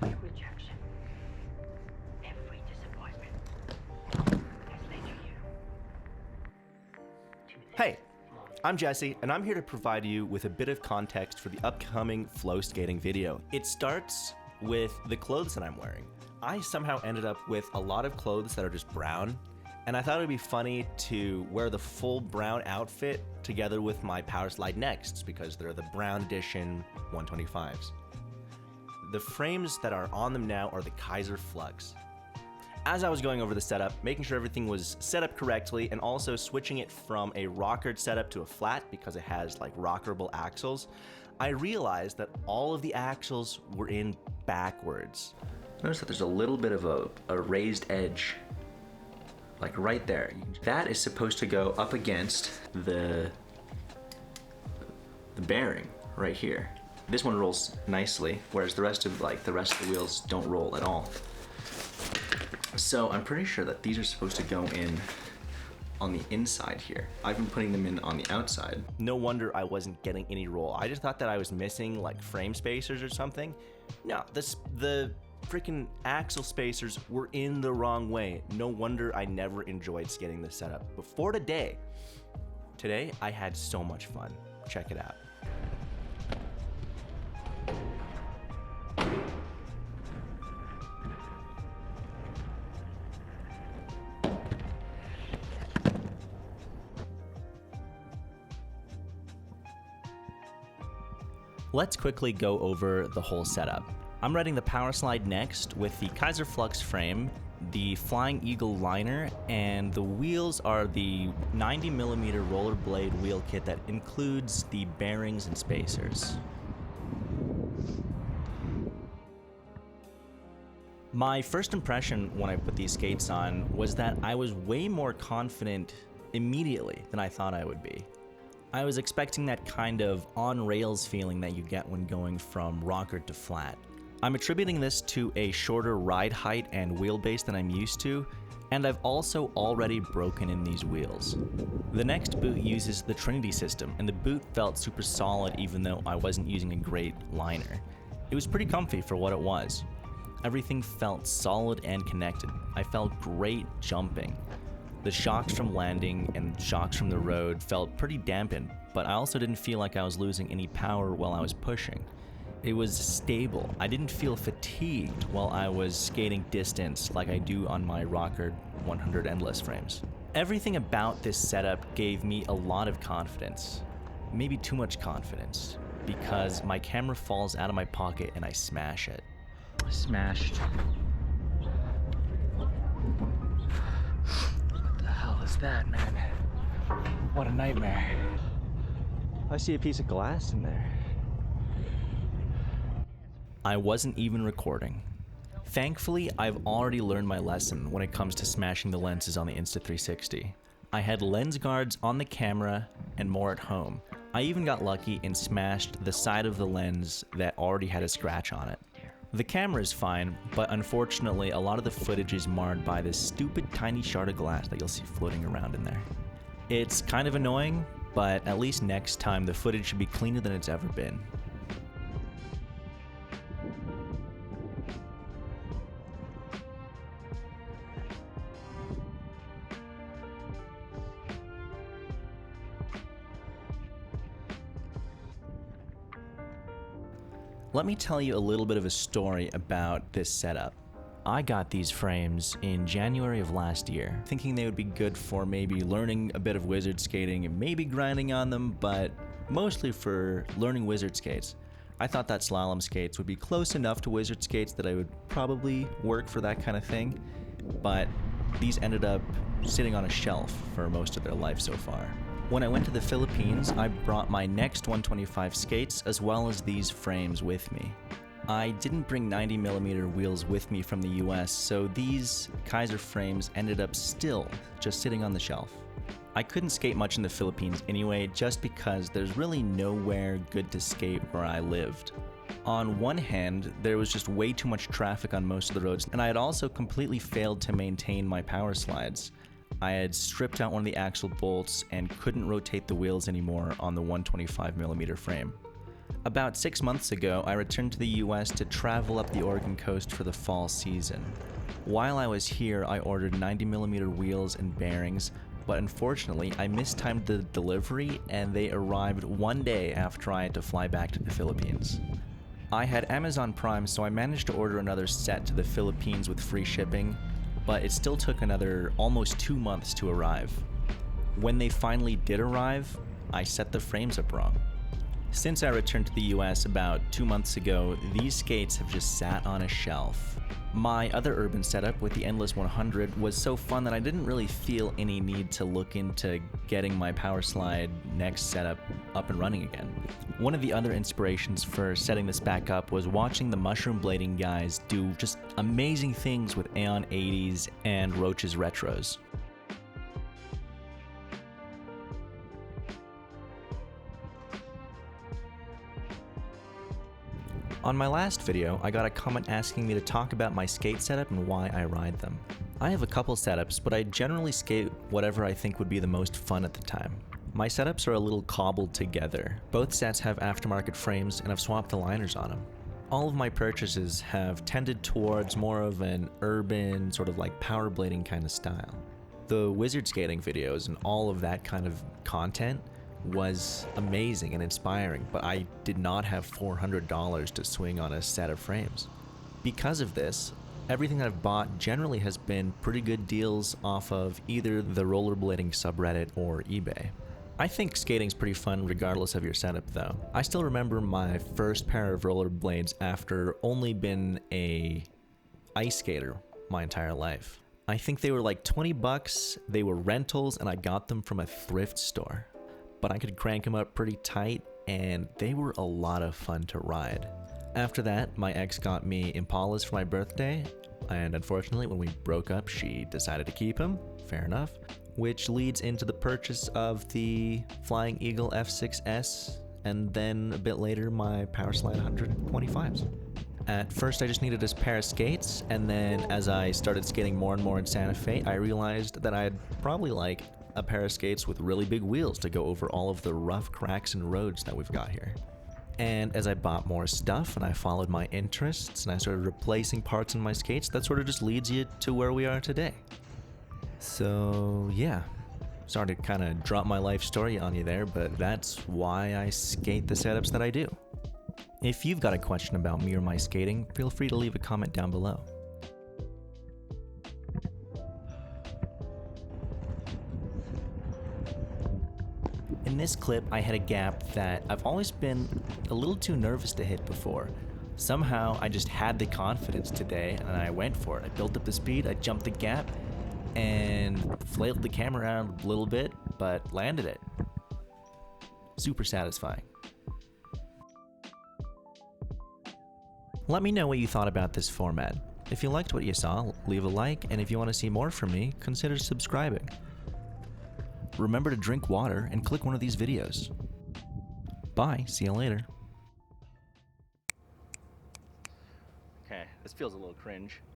every rejection, every disappointment has led you to this Hey, moment. I'm Jesse, and I'm here to provide you with a bit of context for the upcoming flow skating video. It starts with the clothes that I'm wearing. I somehow ended up with a lot of clothes that are just brown, and I thought it would be funny to wear the full brown outfit together with my Powerslide Nexts because they're the brown edition 125s. The frames that are on them now are the Kizer Flux. As I was going over the setup, making sure everything was set up correctly and also switching it from a rockered setup to a flat because it has like rockerable axles, I realized that all of the axles were in backwards. Notice that there's a little bit of a raised edge, like right there. That is supposed to go up against the bearing right here. This one rolls nicely, whereas the rest of the wheels don't roll at all. So I'm pretty sure that these are supposed to go in on the inside here. I've been putting them in on the outside. No wonder I wasn't getting any roll. I just thought that I was missing like frame spacers or something. No, the freaking axle spacers were in the wrong way. No wonder I never enjoyed skating this setup. But for today I had so much fun. Check it out. Let's quickly go over the whole setup. I'm riding the Powerslide Next with the Kizer Flux frame, the Flying Eagle liner, and the wheels are the 90mm rollerblade wheel kit that includes the bearings and spacers. My first impression when I put these skates on was that I was way more confident immediately than I thought I would be. I was expecting that kind of on-rails feeling that you get when going from rockered to flat. I'm attributing this to a shorter ride height and wheelbase than I'm used to, and I've also already broken in these wheels. The next boot uses the Trinity system, and the boot felt super solid even though I wasn't using a great liner. It was pretty comfy for what it was. Everything felt solid and connected. I felt great jumping. The shocks from landing and shocks from the road felt pretty dampened, but I also didn't feel like I was losing any power while I was pushing. It was stable. I didn't feel fatigued while I was skating distance like I do on my rockered 100 endless frames. Everything about this setup gave me a lot of confidence. Maybe too much confidence, because my camera falls out of my pocket and I smash it. Smashed. What the hell is that, man? What a nightmare. I see a piece of glass in there. I wasn't even recording. Thankfully, I've already learned my lesson when it comes to smashing the lenses on the Insta360. I had lens guards on the camera and more at home. I even got lucky and smashed the side of the lens that already had a scratch on it. The camera is fine, but unfortunately a lot of the footage is marred by this stupid tiny shard of glass that you'll see floating around in there. It's kind of annoying, but at least next time the footage should be cleaner than it's ever been. Let me tell you a little bit of a story about this setup. I got these frames in January of last year, thinking they would be good for maybe learning a bit of wizard skating and maybe grinding on them, but mostly for learning wizard skates. I thought that slalom skates would be close enough to wizard skates that I would probably work for that kind of thing, but these ended up sitting on a shelf for most of their life so far. When I went to the Philippines, I brought my Next 125 skates as well as these frames with me. I didn't bring 90mm wheels with me from the US, so these Kizer frames ended up still just sitting on the shelf. I couldn't skate much in the Philippines anyway, just because there's really nowhere good to skate where I lived. On one hand, there was just way too much traffic on most of the roads, and I had also completely failed to maintain my power slides. I had stripped out one of the axle bolts and couldn't rotate the wheels anymore on the 125mm frame. About 6 months ago, I returned to the US to travel up the Oregon coast for the fall season. While I was here, I ordered 90mm wheels and bearings, but unfortunately, I mistimed the delivery and they arrived one day after I had to fly back to the Philippines. I had Amazon Prime, so I managed to order another set to the Philippines with free shipping, but it still took another almost 2 months to arrive. When they finally did arrive, I set the frames up wrong. Since I returned to the US about 2 months ago, these skates have just sat on a shelf. My other urban setup with the Endless 100 was so fun that I didn't really feel any need to look into getting my Powerslide next setup up and running again. One of the other inspirations for setting this back up was watching the mushroom blading guys do just amazing things with Aeon 80s and Roach's retros. On my last video, I got a comment asking me to talk about my skate setup and why I ride them. I have a couple setups, but I generally skate whatever I think would be the most fun at the time. My setups are a little cobbled together. Both sets have aftermarket frames and I've swapped the liners on them. All of my purchases have tended towards more of an urban, sort of like power blading kind of style. The wizard skating videos and all of that kind of content was amazing and inspiring, but I did not have $400 to swing on a set of frames. Because of this, everything that I've bought generally has been pretty good deals off of either the rollerblading subreddit or eBay. I think skating's pretty fun regardless of your setup though. I still remember my first pair of rollerblades after only been a ice skater my entire life. I think they were like 20 bucks, they were rentals, and I got them from a thrift store. But I could crank them up pretty tight, and they were a lot of fun to ride. After that, my ex got me Impalas for my birthday, and unfortunately when we broke up, she decided to keep them, fair enough, which leads into the purchase of the Flying Eagle F6S, and then a bit later my Powerslide 125s. At first I just needed a pair of skates, and then as I started skating more and more in Santa Fe, I realized that I'd probably like a pair of skates with really big wheels to go over all of the rough cracks and roads that we've got here. And as I bought more stuff and I followed my interests and I started replacing parts in my skates, that sort of just leads you to where we are today. So yeah, sorry to kind of drop my life story on you there, but that's why I skate the setups that I do. If you've got a question about me or my skating, feel free to leave a comment down below. In this clip, I hit a gap that I've always been a little too nervous to hit before. Somehow, I just had the confidence today, and I went for it. I built up the speed, I jumped the gap, and flailed the camera around a little bit, but landed it. Super satisfying. Let me know what you thought about this format. If you liked what you saw, leave a like, and if you want to see more from me, consider subscribing. Remember to drink water and click one of these videos. Bye, see you later. Okay, this feels a little cringe.